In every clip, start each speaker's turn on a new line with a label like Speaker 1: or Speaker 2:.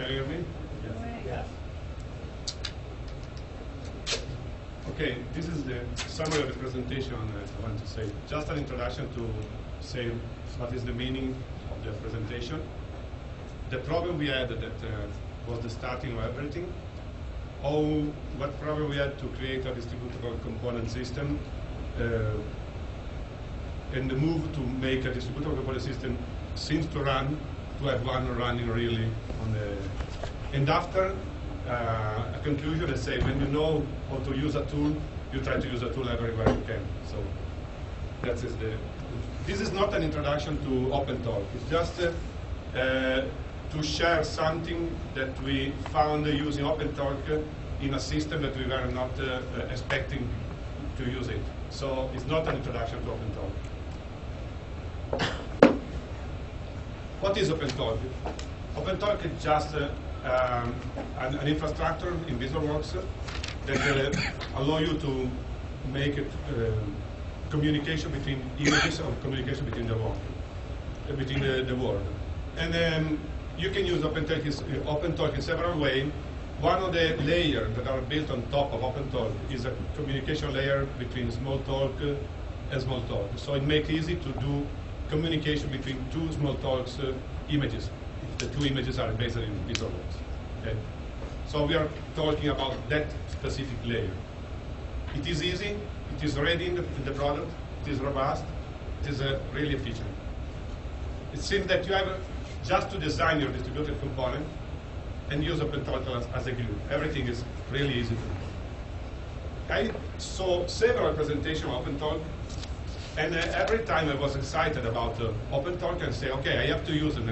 Speaker 1: Can you hear me?
Speaker 2: Yes.
Speaker 1: Okay, this is the summary of the presentation I want to say. Just an introduction to say what is the meaning of the presentation. The problem we had that was the starting of everything. What problem we had to create a distributable component system and the move to make a distributable component system seems to have one running really on the. And after a conclusion, let's say when you know how to use a tool, you try to use a tool everywhere you can. So that is the. This is not an introduction to Opentalk. It's just to share something that we found using Opentalk in a system that we were not expecting to use it. So it's not an introduction to Opentalk. What is Opentalk? Opentalk is just an infrastructure in VisualWorks that allow you to make it communication between images or communication between the world. And you can use Opentalk in several ways. One of the layers that are built on top of Opentalk is a communication layer between Smalltalk and Smalltalk. So it makes it easy to do communication between two Smalltalk's images. The two images are based in VisualWorks. Okay? So we are talking about that specific layer. It is easy, it is ready in the product, it is robust, it is really efficient. It seems that you have just to design your distributed component and use Opentalk as a glue. Everything is really easy to do. I saw several presentations of Opentalk, and every time I was excited about Opentalk and say, okay, I have to use it.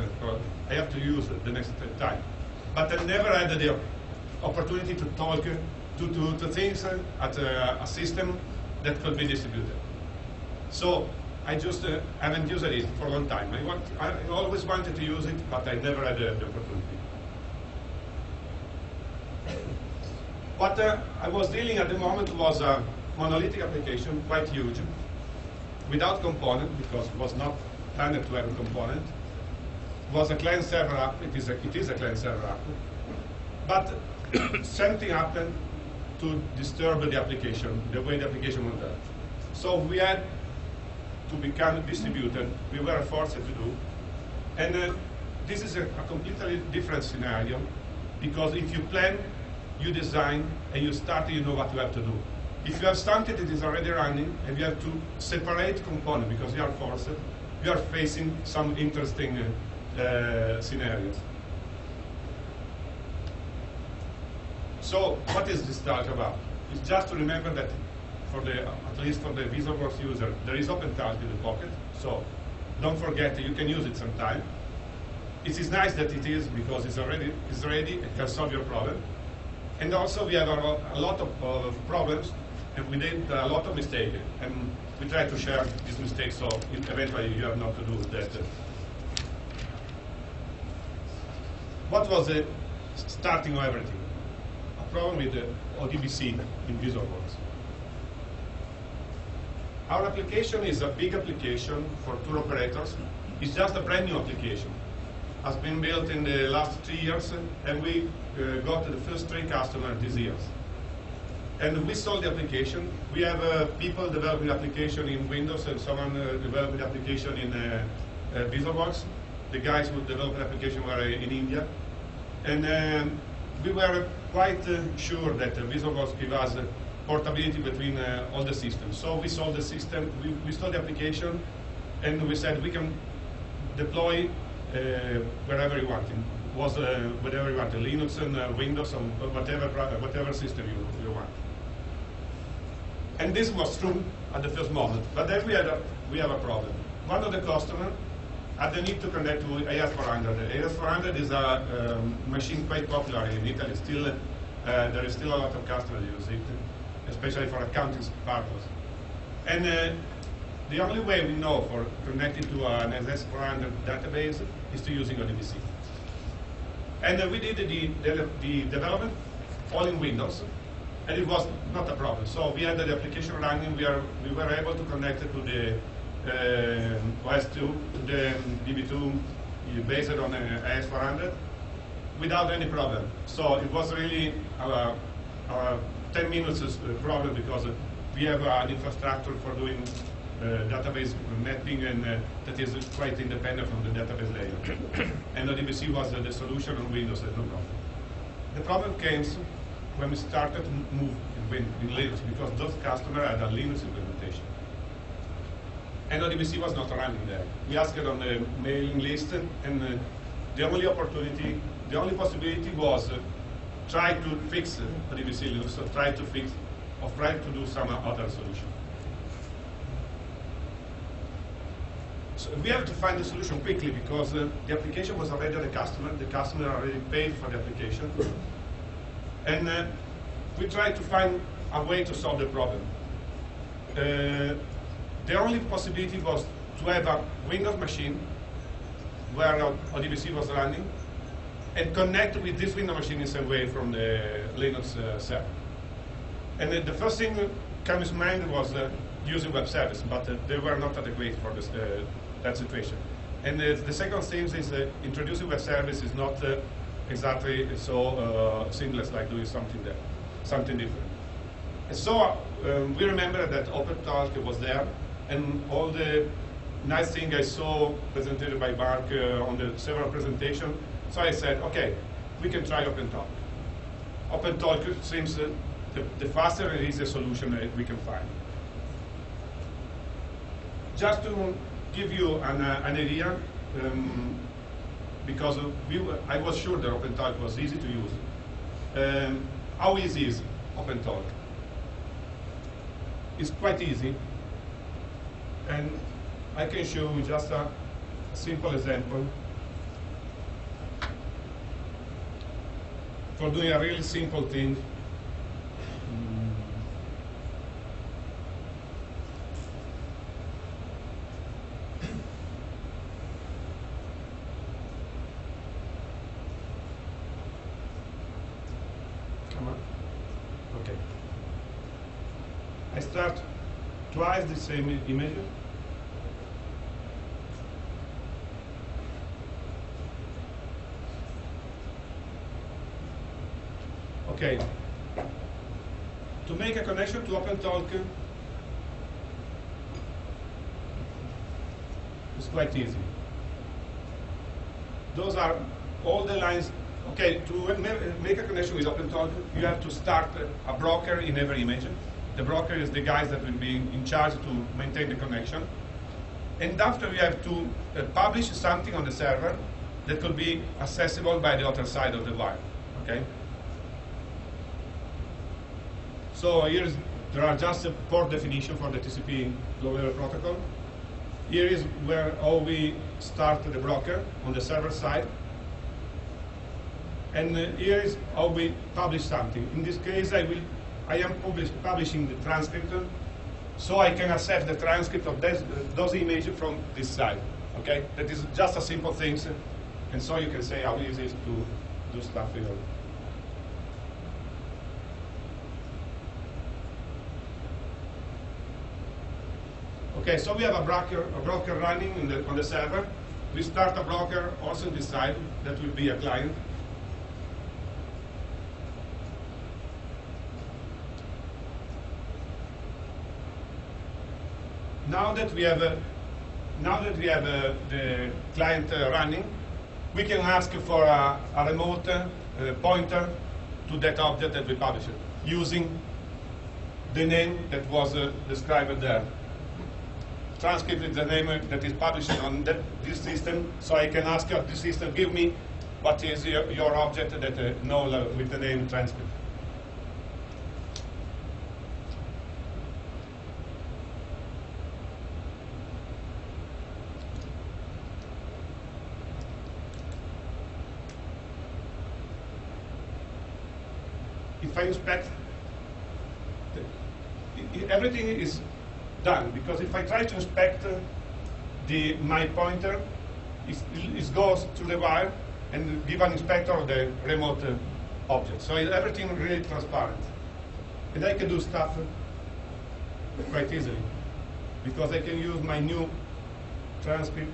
Speaker 1: I have to use it the next time. But I never had the opportunity to talk to things at a system that could be distributed. So I just haven't used it for a long time. I always wanted to use it, but I never had the opportunity. What I was dealing at the moment was a monolithic application, quite huge, without component, because it was not planned to have a component. It was a client-server app. It is a client-server app. But something happened to disturb the application, the way the application went out. So we had to become distributed. We were forced to do. And this is a completely different scenario, because if you plan, you design, and you start, you know what you have to do. If you have something that is already running, and you have to separate components because you are forced, you are facing some interesting scenarios. So what is this talk about? It's just to remember that at least for the VisualWorks user, there is Opentalk in the pocket. So don't forget that you can use it sometime. It is nice that it is, because it's ready, it can solve your problem. And also we have a lot of problems, and we did a lot of mistakes. And we try to share these mistakes, so eventually you have not to do that. What was the starting of everything? A problem with the ODBC in VisualWorks. Our application is a big application for tour operators. It's just a brand new application. Has been built in the last 3 years, and we got the first 3 customers this year. And we sold the application. We have people developing the application in Windows, and someone developing the application in VisualWorks. The guys who developed the application were in India. And we were quite sure that VisualWorks give us portability between all the systems. So we sold the system, we sold the application, and we said we can deploy wherever you want. Whatever you want, Linux and Windows, and whatever system you want. And this was true at the first moment. But then we have a problem. One of the customers had the need to connect to AS400. AS400 is a machine quite popular in Italy. Still, there is still a lot of customers who use it, especially for accounting purposes. And the only way we know for connecting to an AS400 database is to using ODBC. And we did the development all in Windows, and it was not a problem. So we had the application running. We were able to connect it to the OS2, to the DB2 based on AS400. without any problem. So it was really our 10 minutes problem, because we have an infrastructure for doing database mapping, and that is quite independent from the database layer. And ODBC was the solution on Windows, no problem. The problem came when we started to move in Linux, because those customers had a Linux implementation. And ODBC was not running there. We asked on the mailing list, and the only possibility was try to fix ODBC Linux, so try to do some other solution. So we have to find the solution quickly, because the application was already the customer already paid for the application. And we tried to find a way to solve the problem. The only possibility was to have a Windows machine where ODBC was running, and connect with this Windows machine in some way from the Linux server. And the first thing that comes to mind was using web service, but they were not adequate for this, that situation. And the second thing is introducing web service is not exactly so seamless like doing something different. And so we remember that Opentalk was there, and all the nice things I saw presented by Mark on the several presentations. So I said, okay, we can try Opentalk. Opentalk seems the faster and easier solution that we can find. Just to give you an idea, because I was sure that Opentalk was easy to use. How easy is Opentalk? It's quite easy, and I can show you just a simple example for doing a really simple thing. Come on. Okay. I start twice the same image. Okay. To make a connection to Opentalk, it's quite easy. Those are all the lines. Okay, to make a connection with Opentalk, you have to start a broker in every image. The broker is the guys that will be in charge to maintain the connection. And after you have to publish something on the server that could be accessible by the other side of the wire. Okay? So there are just a port definition for the TCP low-level protocol. Here is where all we start the broker on the server side. And here is how we publish something. In this case, I am publishing the transcript, so I can access the transcript of those images from this side. Okay, that is just a simple thing, and so you can say how easy it is to do stuff here. Okay, so we have a broker running on the server. We start a broker also on this side that will be a client. Now that we have the client running, we can ask for a remote pointer to that object that we published using the name that was described there. Transcript is the name that is published on this system, so I can ask this system, give me what is your object that null with the name transcript. If I inspect, everything is done, because if I try to inspect my pointer, it goes to the wire and give an inspector of the remote object. So everything really transparent. And I can do stuff quite easily, because I can use my new transcript.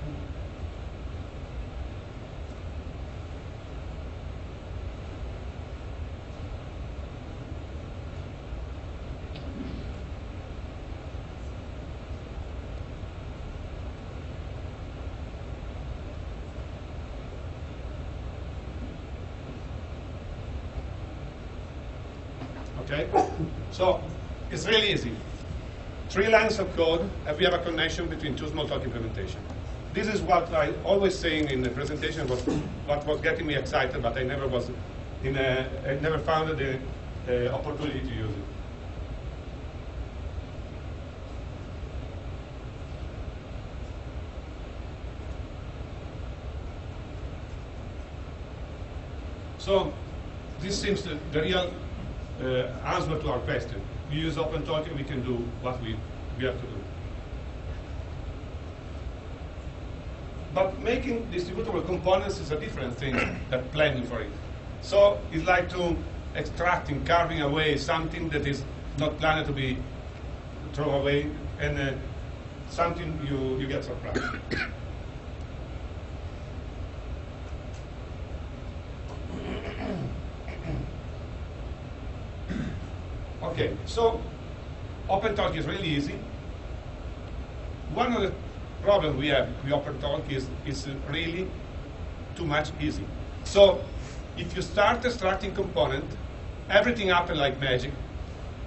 Speaker 1: Okay? So it's really easy. 3 lines of code, and we have a connection between 2 Smalltalk implementation. This is what I always saying in the presentation was what was getting me excited, but I never found the opportunity to use it. So this seems the real answer to our question. We use Opentalk and we can do what we have to do. But making distributable components is a different thing than planning for it. So it's like to extracting, carving away something that is not planned to be thrown away, and something you get surprised. Okay, so Opentalk is really easy. One of the problems we have with Opentalk is really too much easy. So if you start extracting component, everything happens like magic,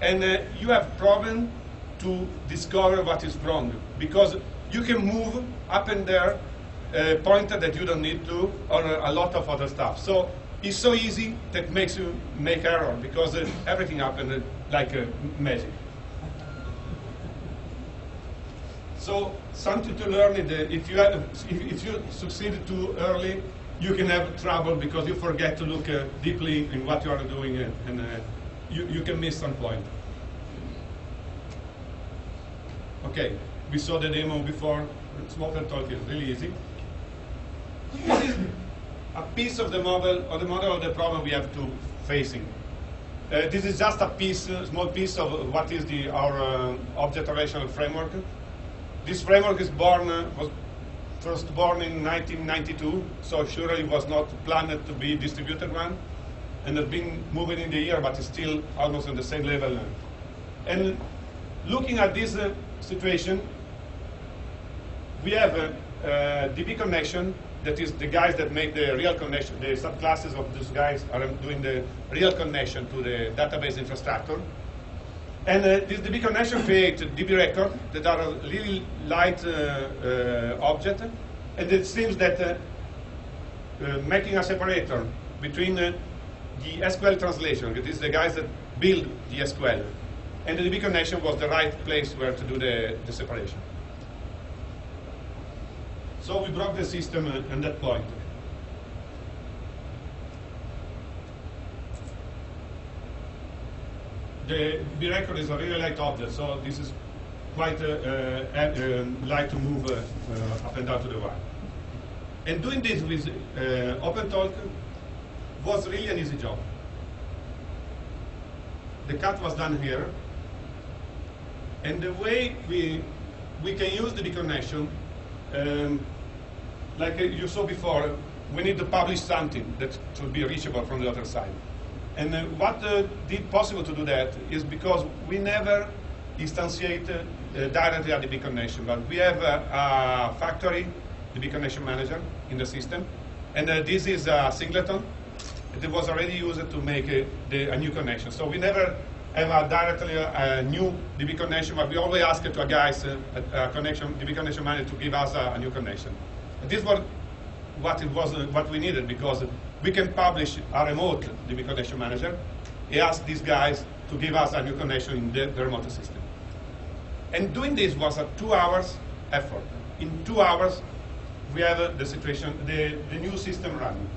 Speaker 1: and you have problem to discover what is wrong, because you can move up and there pointer that you don't need to, or a lot of other stuff. So it's so easy that makes you make error, because everything happens like magic. So something to learn is that if you succeed too early, you can have trouble because you forget to look deeply in what you are doing, and you can miss some point. Okay, we saw the demo before. Opentalk is really easy. This is a piece of the model of the problem we have to facing. This is just a piece, small piece of what is our object relational framework. This framework was first born in 1992, so surely was not planned to be distributed one, and has been moving in the year, but is still almost on the same level. And looking at this situation, we have a DB connection. That is the guys that make the real connection. The subclasses of these guys are doing the real connection to the database infrastructure. And this DB connection creates DB records that are a really light object. And it seems that making a separator between the SQL translation, that is the guys that build the SQL, and the DB connection was the right place where to do the separation. So we broke the system at that point. The DB record is a really light object, so this is quite light to move up and down to the wire. And doing this with Opentalk was really an easy job. The cut was done here, and the way we can use the DB connection. Like you saw before, we need to publish something that should be reachable from the other side. And what did possible to do that is because we never instantiate directly a DB connection, but we have a factory DB connection manager in the system, and this is a singleton that was already used to make a new connection. So we never have directly a new DB connection, but we always ask to a guys, DB connection manager, to give us a new connection. And this was what we needed, because we can publish a remote DB connection manager and ask these guys to give us a new connection in the remote system. And doing this was a 2 hours effort. In 2 hours, we have the situation, the new system running.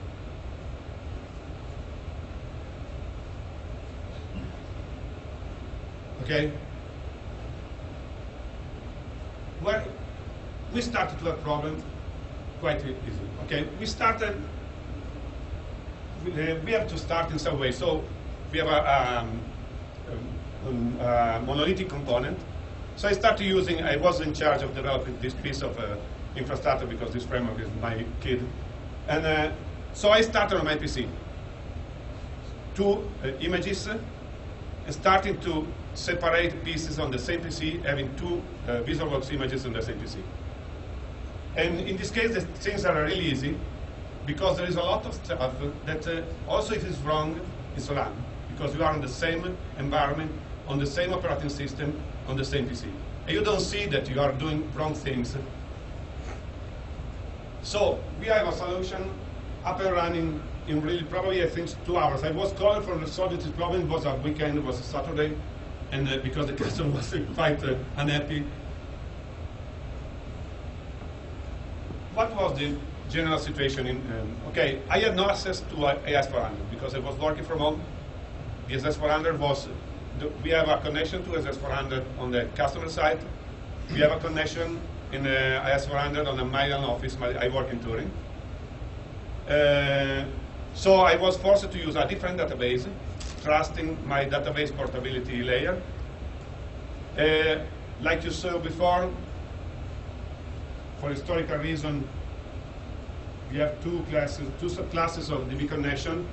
Speaker 1: Okay? Well, we started to have problems quite easily. Okay, we started. We have to start in some way. So we have a monolithic component. So I started using. I was in charge of developing this piece of infrastructure because this framework is my kid, and so I started on my PC. 2 images, and starting to separate pieces on the same PC, having 2 VisualWorks images on the same PC. And in this case, the things are really easy, because there is a lot of stuff that also if it's wrong, it's run. because you are in the same environment, on the same operating system, on the same PC. And you don't see that you are doing wrong things. So we have a solution up and running in really probably, I think, 2 hours. I was called for resolving this problem. It was a weekend, it was a Saturday, and because the customer was quite unhappy. What was the general situation in, okay, I had no access to AS400 because I was working from home. The AS400 was, we have a connection to AS400 on the customer side. We have a connection in AS400 on the Milan office. I work in Turin. So I was forced to use a different database, trusting my database portability layer. Like you saw before, for historical reason, we have two subclasses of DB connection.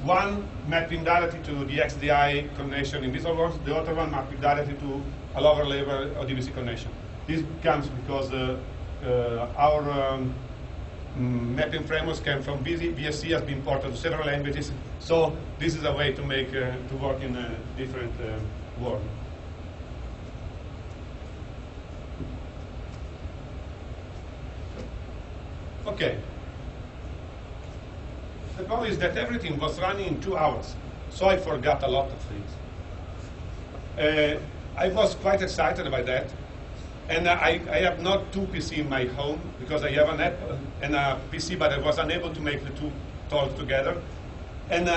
Speaker 1: One mapping directly to the XDI connection in VisualWorks, the other one mapping directly to a lower level of DBC connection. This comes because our mapping frameworks came from VSC, has been ported to several languages. So this is a way to make to work in a different world. Okay. The problem is that everything was running in 2 hours, so I forgot a lot of things. I was quite excited about that, and I have not two PC in my home because I have an Apple and a PC, but I was unable to make the two talk together, and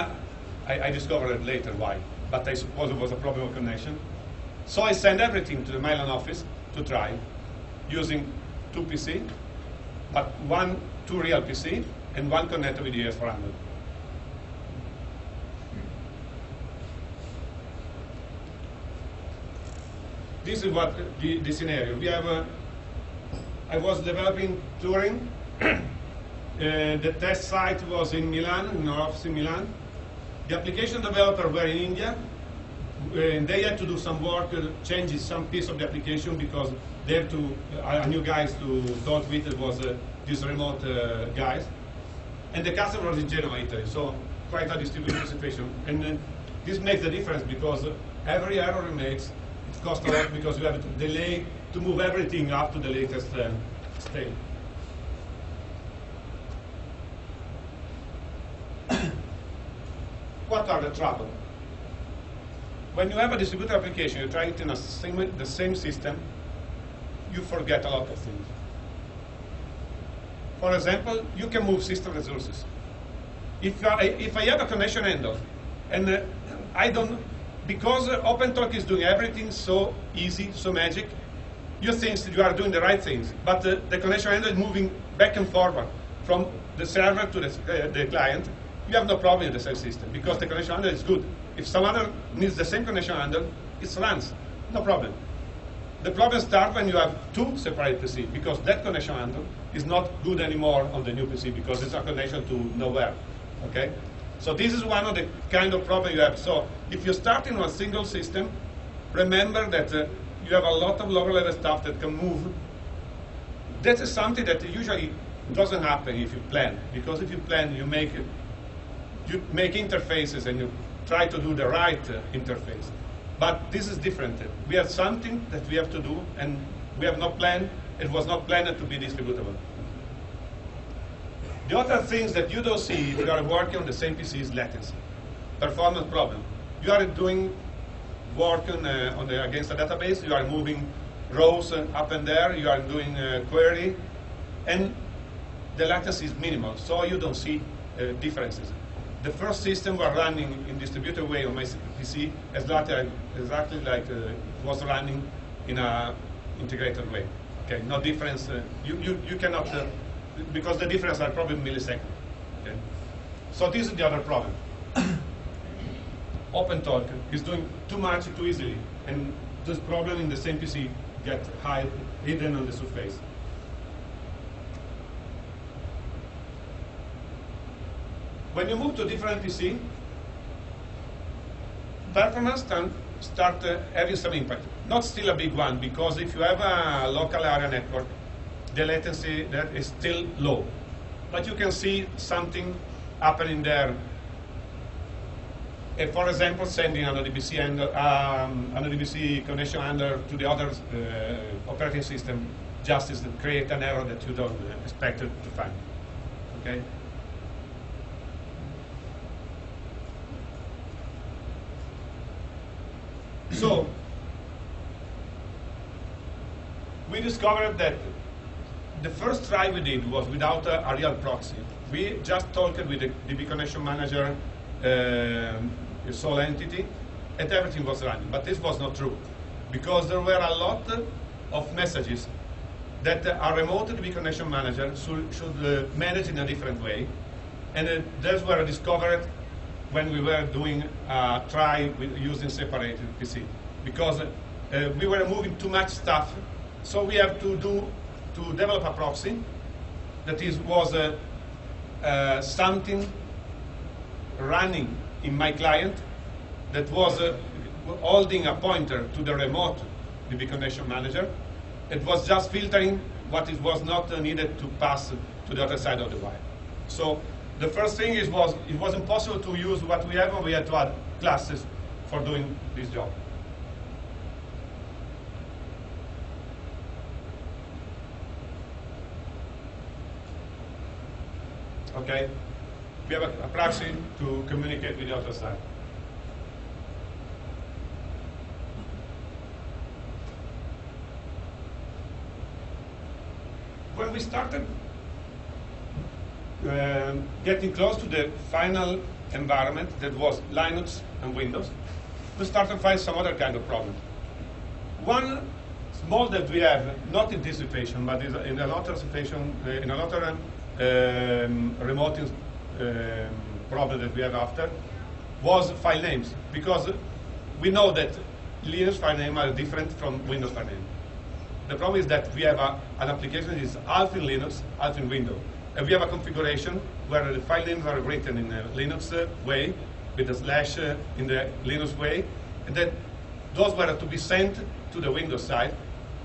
Speaker 1: I discovered later why, but I suppose it was a problem of connection. So I sent everything to the Milan office to try, using two PC, but two real PC, and one connected with the AS400. This is what the scenario. We have. I was developing Turing. The test site was in Milan, in our office in Milan. The application developers were in India. They had to do some work, change some piece of the application because they had to. I knew guys to talk with. It was these remote guys. And the customer was in Genoa, Italy, so quite a distributed situation. And this makes the difference because every error it makes, it costs a lot because you have to delay to move everything up to the latest state. What are the troubles? When you have a distributed application, you try it in the same system, you forget a lot of things. For example, you can move system resources. If I have a connection handle, and I don't, because Opentalk is doing everything so easy, so magic, you think that you are doing the right things, but the connection handle is moving back and forward from the server to the client. You have no problem in the same system because the connection handle is good. If someone needs the same connection handle, it runs, no problem. The problem starts when you have two separate PC because that connection handle is not good anymore on the new PC because it's a connection to nowhere. Okay, so this is one of the kind of problem you have. So if you start in a single system, remember that you have a lot of lower level stuff that can move. That is something that usually doesn't happen if you plan, because if you plan, you make interfaces and you try to do the right interface. But this is different. We have something that we have to do, and we have not planned. It was not planned to be distributable. The other things that you don't see if you are working on the same PC is latency, performance problem. You are doing work against a database. You are moving rows up and there. You are doing query, and the latency is minimal, so you don't see differences. The first system was running in distributed way on my PC exactly like it was running in an integrated way. Okay, no difference. You cannot, because the difference are probably milliseconds. Okay? So this is the other problem. Opentalk is doing too much too easily, and this problem in the same PC get hidden on the surface. When you move to different PC, performance start having some impact. Not still a big one, because if you have a local area network, the latency there is still low. But you can see something happening there. For example, sending an ODBC connection handler to the other operating system just is to create an error that you don't expect to find. Okay. So we discovered that the first try we did was without a real proxy. We just talked with the DB connection manager, a sole entity, and everything was running. But this was not true, because there were a lot of messages that a remote DB connection manager should manage in a different way. And those were discovered when we were doing a try with using separated PC, because we were moving too much stuff. So we have to develop a proxy that was something running in my client that was holding a pointer to the remote DB connection manager. It was just filtering what it was not needed to pass to the other side of the wire. So the first thing it was impossible to use what we have, and we had to add classes for doing this job. Okay, we have a proxy to communicate with the other side. When we started getting close to the final environment that was Linux and Windows, we started to find some other kind of problem. One small that we have, not in this situation, but in another situation, in another remote problem that we have after, was file names, because we know that Linux file names are different from Windows file names. The problem is that we have an application that is half in Linux, half in Windows. And we have a configuration where the file names are written in a Linux way, with a slash in the Linux way, and then those were to be sent to the Windows side.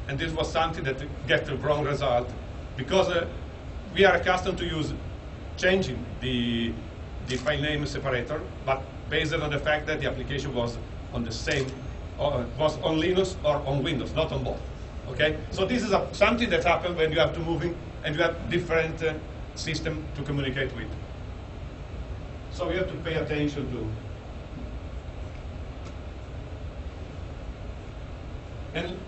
Speaker 1: And this was something that gets the wrong result, because we are accustomed to use changing the file name separator, but based on the fact that the application was on the same, was on Linux or on Windows, not on both. Okay, so this is something that happens when you have to moving and you have different system to communicate with. So we have to pay attention to. And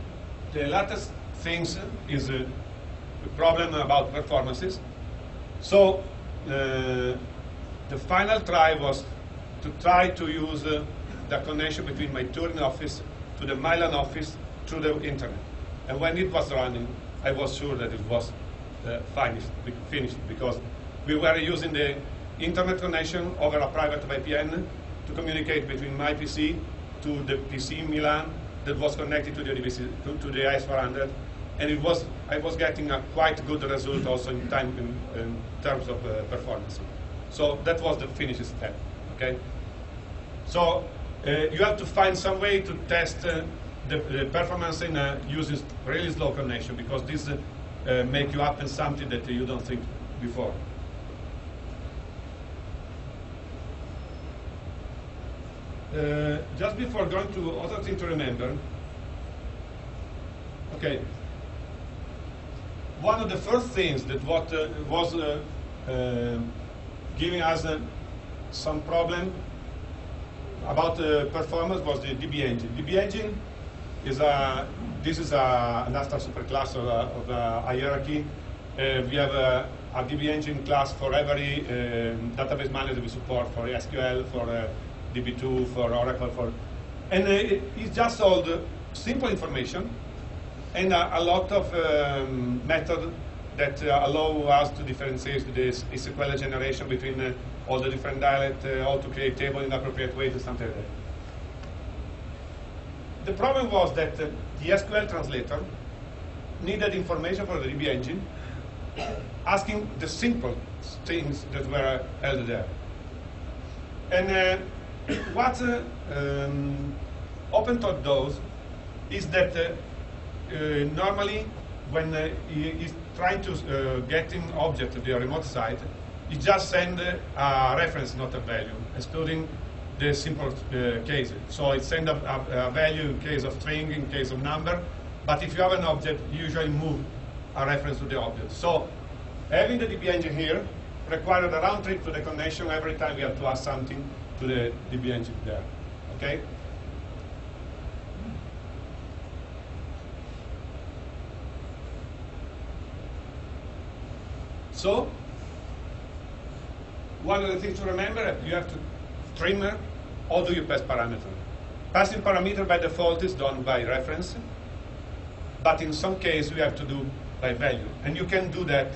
Speaker 1: the latest things is the problem about performances. So the final try was to try to use the connection between my Turin office to the Milan office through the internet. And when it was running, I was sure that it was finished, because we were using the internet connection over a private VPN to communicate between my PC to the PC in Milan that was connected to the DBC, to the IS400, and I was getting a quite good result also in terms of performance. So that was the finished step. Okay. So you have to find some way to test the performance in using really slow connection, because this make you happen something that you don't think before. Just before going to other thing to remember, okay, one of the first things that was giving us some problem about performance was the DB engine. DB engine is an Astra superclass of a hierarchy. We have a DB engine class for every database manager we support, for SQL, for DB2, for Oracle, and it's just all the simple information and a lot of methods that allow us to differentiate this SQL generation between all the different dialects, how to create table in appropriate ways, and something like that. The problem was that the SQL translator needed information for the DB engine, asking the simple things that were held there. And what Opentalk does is that normally when he's trying to get an object to the remote site, he just sends a reference, not a value, excluding the simple case. So it sends a value in case of string, in case of number. But if you have an object, you usually move a reference to the object. So having the DB engine here required a round trip to the connection every time we have to add something to the DB engine there. Okay? So one of the things to remember, you have to trimmer, or do you pass parameter? Passing parameter by default is done by reference, but in some cases we have to do by value. And you can do that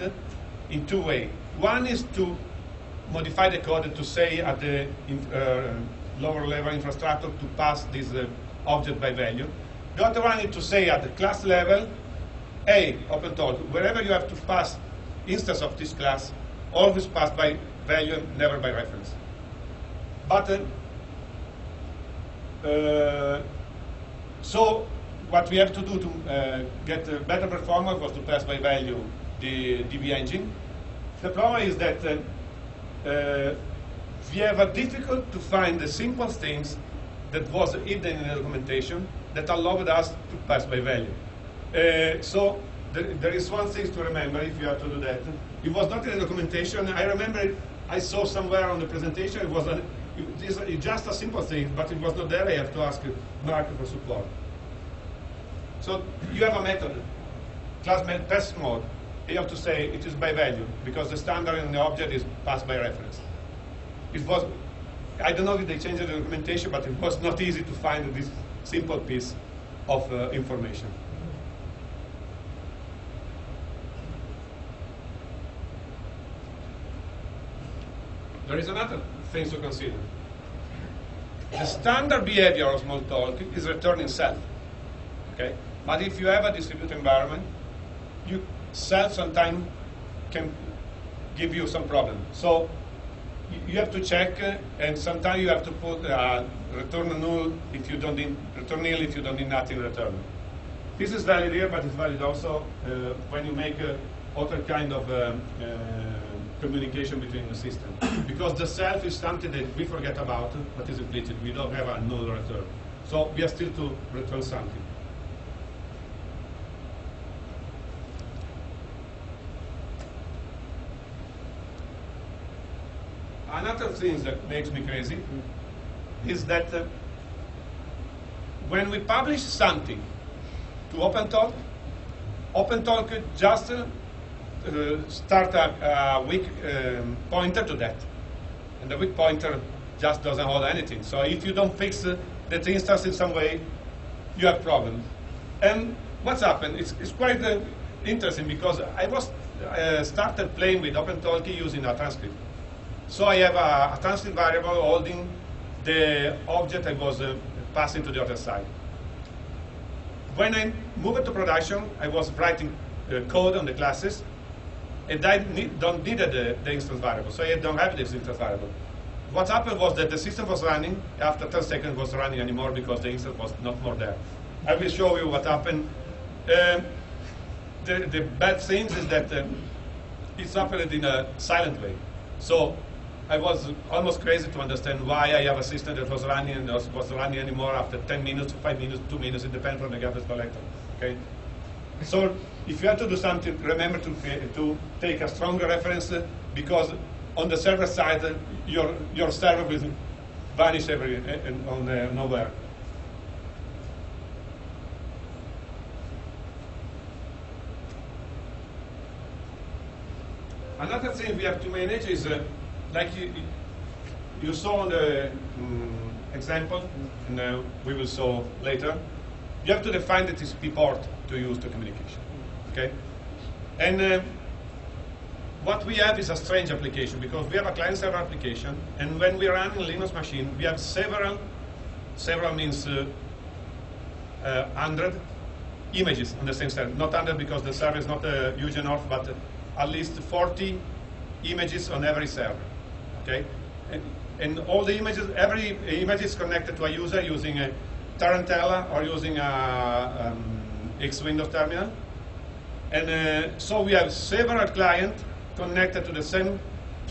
Speaker 1: in two ways. One is to modify the code to say at the lower level infrastructure to pass this object by value. The other one is to say at the class level, hey, Opentalk, wherever you have to pass instance of this class, always pass by value, never by reference. But so what we have to do to get a better performance was to pass by value the DB engine. The problem is that we have a difficult to find the simple things that was hidden in the documentation that allowed us to pass by value. So there is one thing to remember if you have to do that. It was not in the documentation. I remember I saw somewhere on the presentation it was it's just a simple thing, but it was not there. I have to ask Mark for support. So you have a method, class pass mode. You have to say it is by value because the standard in the object is passed by reference. It was, I don't know if they changed the documentation, but it was not easy to find this simple piece of information. There is another thing to consider. The standard behavior of Smalltalk is returning self. Okay? But if you have a distributed environment, self sometimes can give you some problem. So you have to check, and sometimes you have to put return null if you don't need, return nil if you don't need nothing return. This is valid here, but it's valid also when you make other kind of communication between the system. Because the self is something that we forget about, but is implicit. We don't have a null return. So we are still to return something. Another thing that makes me crazy is that when we publish something to Opentalk, Opentalk just start a weak pointer to that. And the weak pointer just doesn't hold anything. So if you don't fix that instance in some way, you have problems. And what's happened? It's quite interesting because I was started playing with Opentalk using a transcript. So I have a transcript variable holding the object I was passing to the other side. When I moved it to production, I was writing code on the classes, and I don't need the instance variable, so I don't have this instance variable. What happened was that the system was running, after 10 seconds it wasn't running anymore because the instance was not more there. I will show you what happened. The bad thing is that it's happened in a silent way. So I was almost crazy to understand why I have a system that was running and was running anymore after 10 minutes, 5 minutes, 2 minutes, it depends on the garbage collector. Okay? So if you have to do something, remember to take a stronger reference because on the server side, your server will vanish nowhere. Another thing we have to manage is, like you saw on the example, and we will show later, you have to define the TCP port to use the communication. Okay? And what we have is a strange application because we have a client-server application, and when we run in Linux machine, we have several means 100 images on the same server. Not 100 because the server is not huge enough, but at least 40 images on every server. Okay? And all the images, every image is connected to a user using a Tarantella or using a X Windows terminal. And so we have several clients connected to the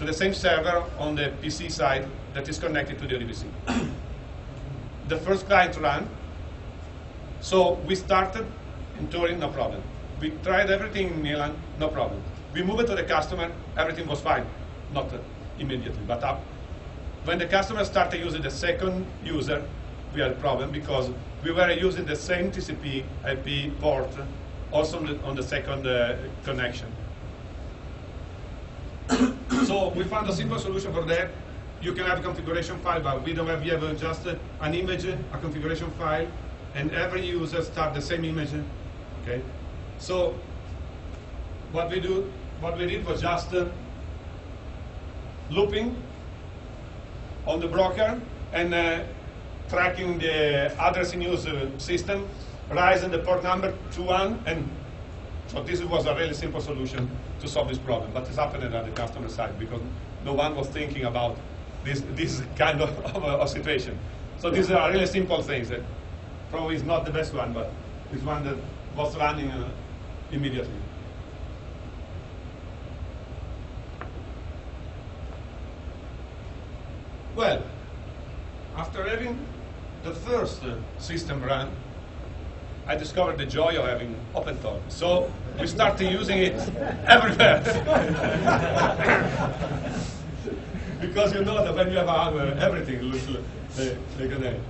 Speaker 1: to the same server on the PC side that is connected to the ODBC. The first client ran, so we started in Turin, no problem. We tried everything in Milan, no problem. We moved it to the customer, everything was fine. Not immediately, but when the customer started using the second user, we had a problem because we were using the same TCP IP port also on the second connection. So we found a simple solution for that. You can have a configuration file, but we don't have, you have just an image, a configuration file, and every user starts the same image. Okay. So what we did was just looping on the broker and tracking the address in use system, raising the port number to 1, and so this was a really simple solution to solve this problem. But it's happening at the customer side because no one was thinking about this kind of situation. So these are really simple things that probably is not the best one, but it's one that was running immediately. Well, after having the first system run, I discovered the joy of having Opentalk. So we started using it everywhere. Because you know that when you have hardware, everything looks like a name.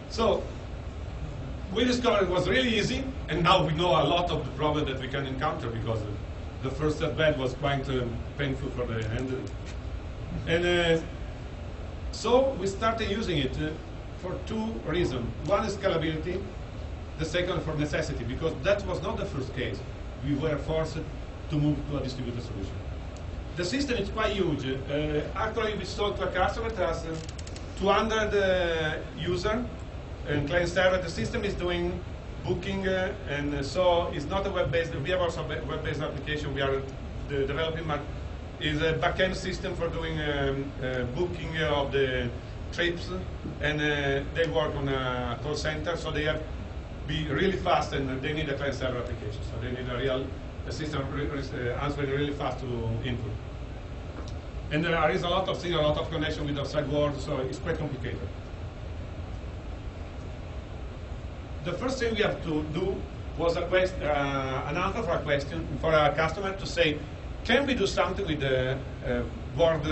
Speaker 1: So we discovered it was really easy, and now we know a lot of the problems that we can encounter because the first advent was quite painful for the end. And so we started using it for two reasons. One is scalability, the second for necessity, because that was not the first case. We were forced to move to a distributed solution. The system is quite huge. Actually, we sold to a customer that has 200 users and client server. The system is doing booking, and so it's not a web-based. We have also a web-based application we are developing, but is a back-end system for doing booking of the trips, and they work on a call center, so they have to be really fast, and they need a client server application, so they need a system answering really fast to input. And there is a lot of things, a lot of connection with outside world, so it's quite complicated. The first thing we have to do was an answer for a question for a customer to say, can we do something with the Word,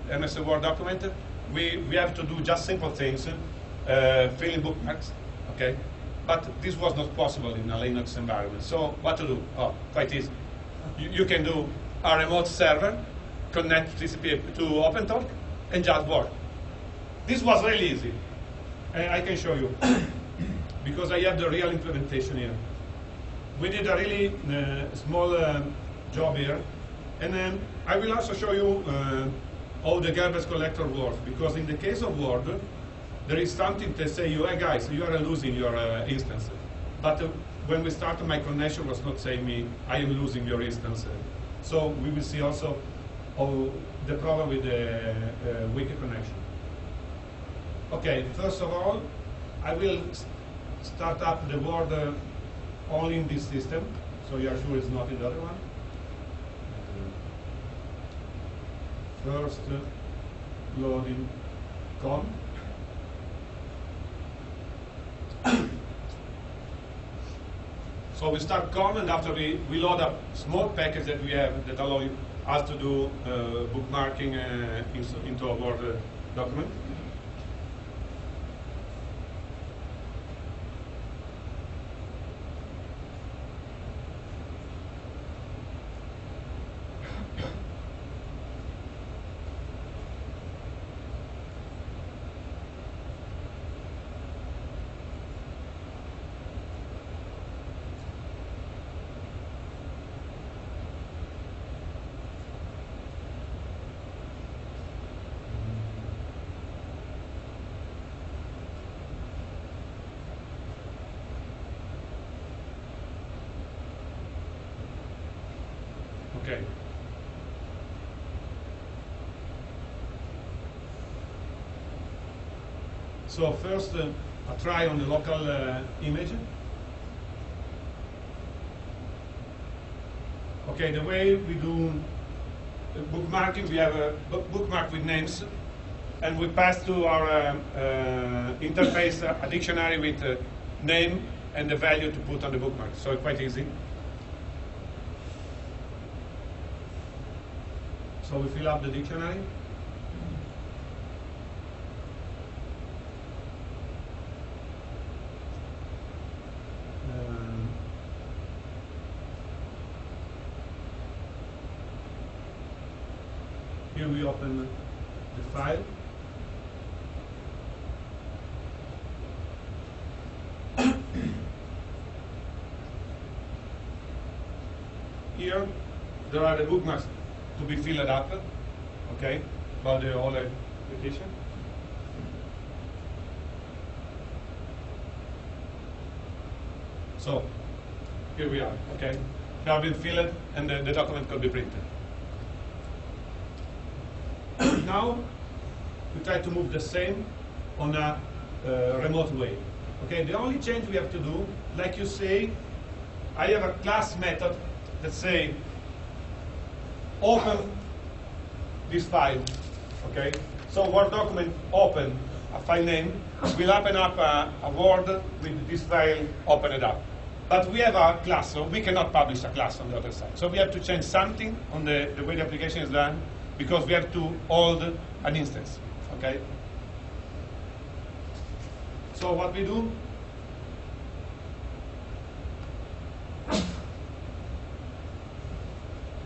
Speaker 1: MS Word document? We have to do just simple things, filling bookmarks, okay? But this was not possible in a Linux environment. So what to do? Oh, quite easy. You can do a remote server, connect TCP to Opentalk, and just work. This was really easy. And I can show you, because I have the real implementation here. We did a really small job here. And then I will also show you how the garbage collector works, because in the case of Word, there is something to say you, hey guys, you are losing your instance. But when we started, my connection was not saying me, I am losing your instance. So we will see also how the problem with the wiki connection. Okay, first of all, I will start up the Word only in this system, so you are sure it's not in the other one. First, loading com. So we start com, and after we load up small package that we have that allow us to do bookmarking into a Word document. Okay. So first, a try on the local image. Okay, the way we do bookmarking, we have a bookmark with names, and we pass to our interface a dictionary with name and the value to put on the bookmark. So it's quite easy. So we fill up the dictionary. Here we open the file. Here there are the bookmarks to be filled up, okay, by the whole application. So here we are, okay. They have been filled and the document could be printed. Now we try to move the same on a remote way. Okay, the only change we have to do, like you say, I have a class method that say open this file. Okay, so Word document open a file name will open up a Word with this file open it up. But we have a class, so we cannot publish a class on the other side. So we have to change something on the way the application is done, because we have to hold an instance, okay? So what we do,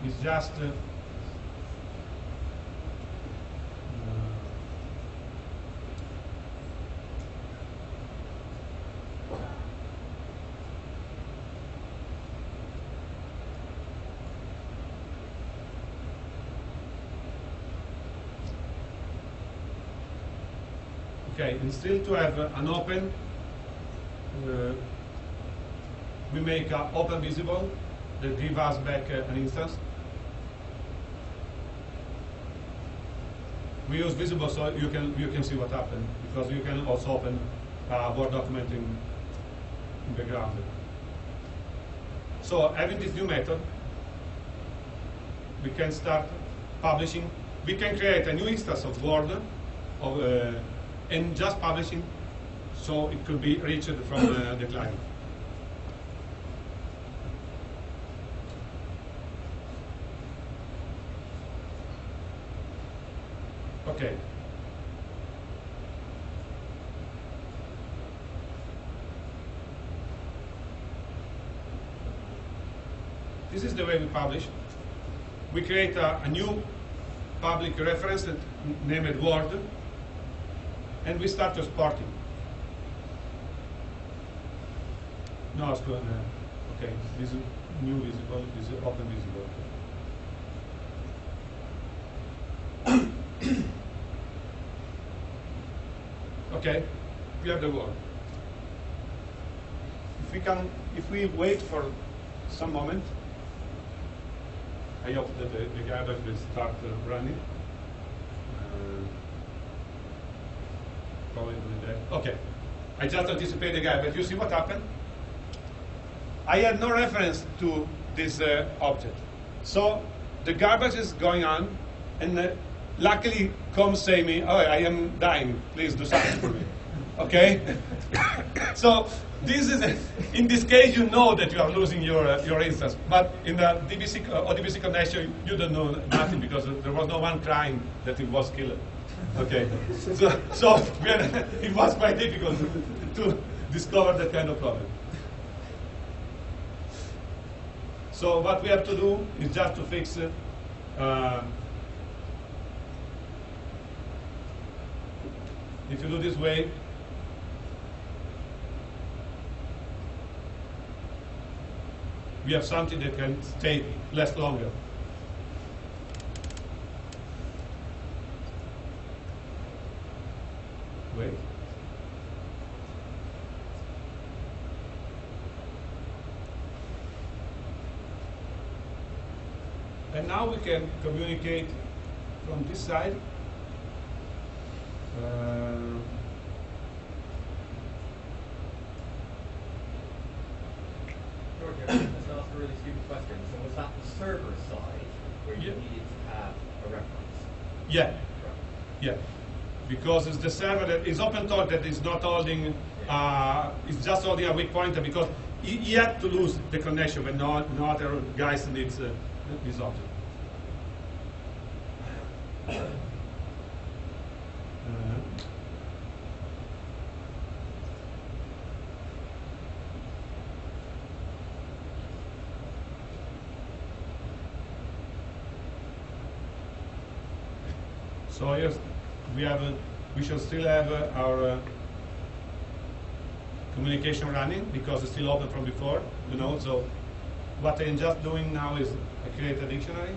Speaker 1: is just okay, and still to have an open, we make an open visible that gives us back an instance. We use visible so you can see what happened, because you can also open a Word document in background. So having this new method, we can start publishing. We can create a new instance of Word and just publishing, so it could be reached from the client. Okay. This is the way we publish. We create a new public reference that named Word, and we start exporting. No, it's good. Okay, this is new visible, this is open visible. Okay, we have the Word. If we wait for some moment, I hope that the garbage will start running. Probably doing that. Okay, I just anticipate the guy, but you see what happened? I had no reference to this object. So the garbage is going on, and luckily comes say me, oh, I am dying, please do something for me. Okay? So this is, in this case, you know that you are losing your instance. But in the ODBC connection, you don't know nothing, because there was no one crying that it was killed. Okay? So it was quite difficult to discover that kind of problem. So what we have to do is just to fix if you do this way, we have something that can stay less longer. Wait. And now we can communicate from this side.
Speaker 2: George, I was a really stupid question. So was that the server side where you needed to have a reference?
Speaker 1: Yeah. Yeah. Because it's the server that is Opentalk that is not holding, it's just holding a weak pointer because he had to lose the connection when no other guys needs this object. So yes, we should still have our communication running because it's still open from before, you know. So what I'm just doing now is I create a dictionary.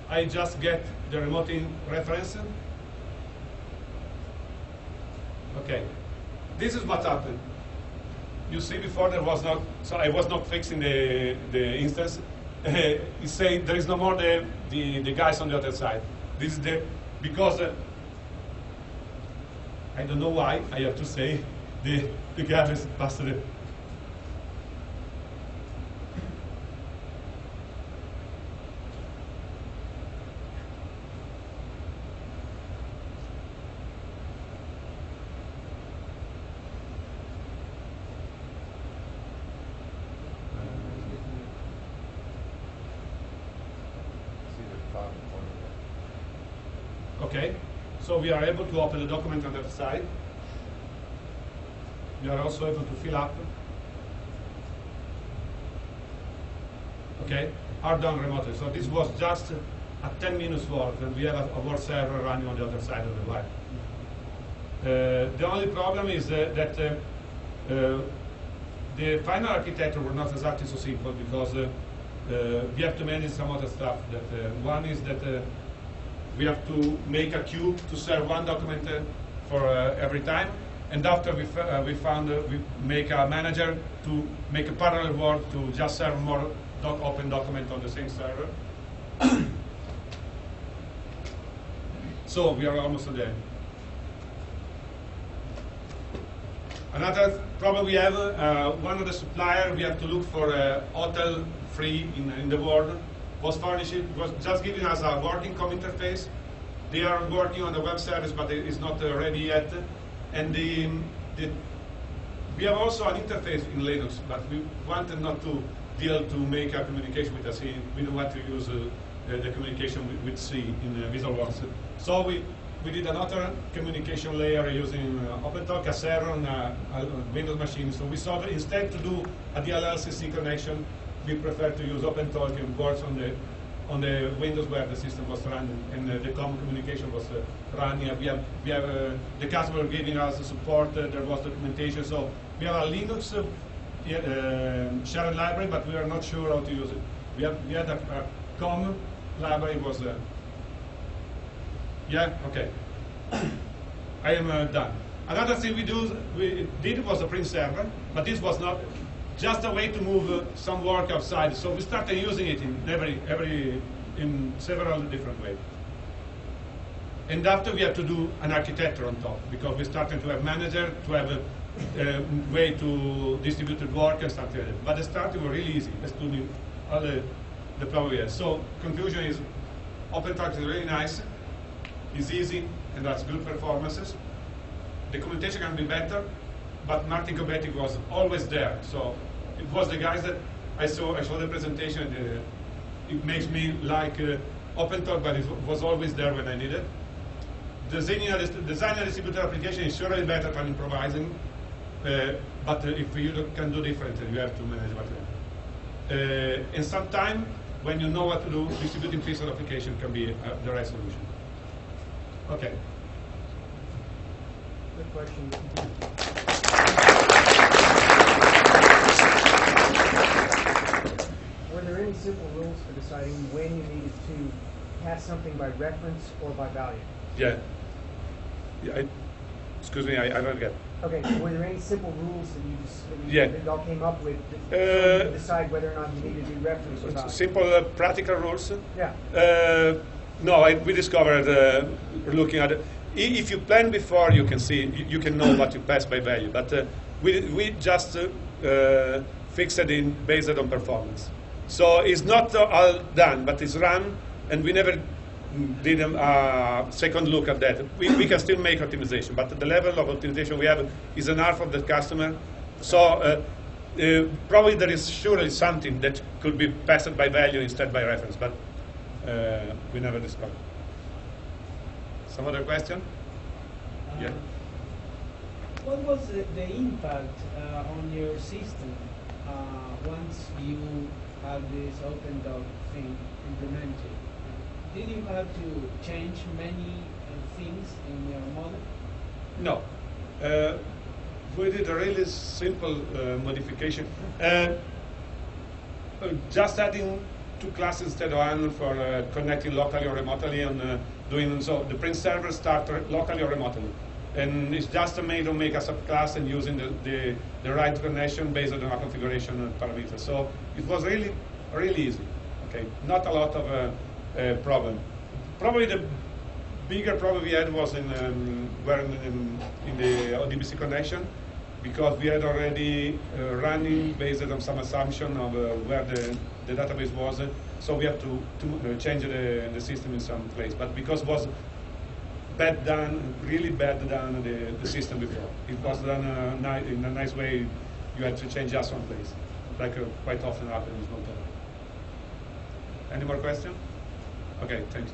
Speaker 1: I just get the remote in reference. Okay, this is what happened. You see before there was not, so I was not fixing the instance. You say there is no more the guys on the other side. This is because I don't know why, I have to say, the guys passed the. Okay, so we are able to open the document on the other side. We are also able to fill up. Okay, are done remotely. So this was just a 10 minutes work, and we have a word server running on the other side of the wire. The only problem is that the final architecture was not exactly so simple because we have to manage some other stuff. That one is that we have to make a queue to serve one document for every time, and after we make a manager to make a parallel work to just serve more open document on the same server. So we are almost there. Another problem we have, one of the suppliers we have to look for a hotel free in the world. Was just giving us a working com interface. They are working on the web service, but it is not ready yet. And we have also an interface in Linux, but we wanted not to make a communication with a C. We don't want to use the communication with C in VisualWorks. So we did another communication layer using Opentalk, a server on a Windows machine. So we saw that instead to do a DLLCC connection, we prefer to use Opentalk and works on the Windows where the system was running and the common communication was running. We have the customer giving us the support. There was documentation. So we have a Linux shared library, but we are not sure how to use it. We had a common library was. Yeah. Okay. I am done. Another thing we did was a print server, but this was not. Just a way to move some work outside. So we started using it in several different ways. And after we had to do an architecture on top because we started to have manager, to have a way to distribute work and stuff like that. But the starting was really easy. Let's do all the problem we had. So conclusion is Opentalk is really nice. It's easy and has good performances. The documentation can be better, but Martin Kobetic was always there. So it was the guys that I saw the presentation. It makes me like Opentalk, but it was always there when I need it. Designing a distributed application is surely better than improvising, but if you can do differently, you have to manage what you have. And sometimes, when you know what to do, distributing physical application can be the right solution. Okay.
Speaker 3: Good question. Were there any simple rules for deciding when you needed to pass something by reference or by value?
Speaker 1: Yeah. Excuse me, I don't get.
Speaker 3: Okay, so were there any simple rules that
Speaker 1: Yeah.
Speaker 3: that you all came up with to decide whether or not you needed to do reference or not?
Speaker 1: Simple practical rules?
Speaker 3: Yeah.
Speaker 1: No, we discovered looking at it. If you plan before, you can see, you can know what you pass by value. But we just fixed it in based on performance. So it's not all done, but it's run, and we never did a second look at that. We can still make optimization, but the level of optimization we have is an half of the customer. So probably there is surely something that could be passed by value instead by reference, but we never discovered. Some other question? Yeah.
Speaker 4: What was the impact on your system once you have this Opentalk thing implemented? Did you have to change many things in your model?
Speaker 1: No. We did a really simple modification. Just adding 2 classes instead of one for connecting locally or remotely, and doing so. The print server starts locally or remotely. And it's just a matter of make a subclass and using the right connection based on our configuration parameters. So it was really easy. Okay, not a lot of problem. Probably the bigger problem we had was in the ODBC connection, because we had already running based on some assumption of where the database was. So we have to change the system in some place. But because it was bad done, really bad done the system before. It was done in a nice way. You had to change just one place, like quite often happens in Smalltalk. Any more questions? Okay, thanks.